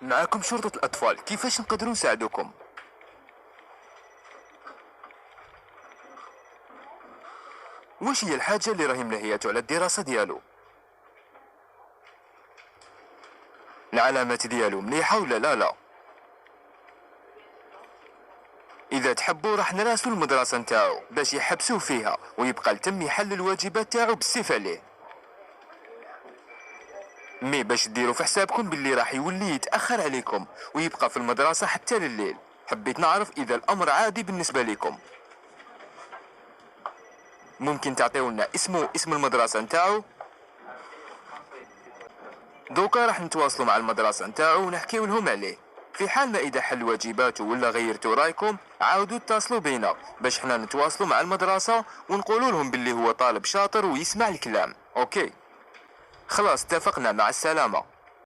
معاكم شرطة الأطفال، كيفاش نقدروا نساعدوكم؟ واش هي الحاجة اللي راهي ملهياتو على الدراسة ديالو؟ العلامات ديالو مليحة ولا لا؟ إذا تحبوا راح نراسلو المدرسة نتاعو باش يحبسوه فيها ويبقى لتم يحل الواجبات تاعو بالسيف عليه. مي باش ديروا في حسابكم باللي راح يولي يتأخر عليكم ويبقى في المدرسة حتى لليل. حبيت نعرف إذا الأمر عادي بالنسبة لكم. ممكن تعطيونا اسمه اسم المدرسة نتاعو؟ دوكا راح نتواصلوا مع المدرسة نتاعو ونحكيو لهم عليه. في حالنا إذا حل واجباته ولا غيرتوا رايكم عاودوا اتصلوا بينا باش حنا نتواصلوا مع المدرسة ونقولوا لهم باللي هو طالب شاطر ويسمع الكلام. أوكي خلاص اتفقنا، مع السلامة.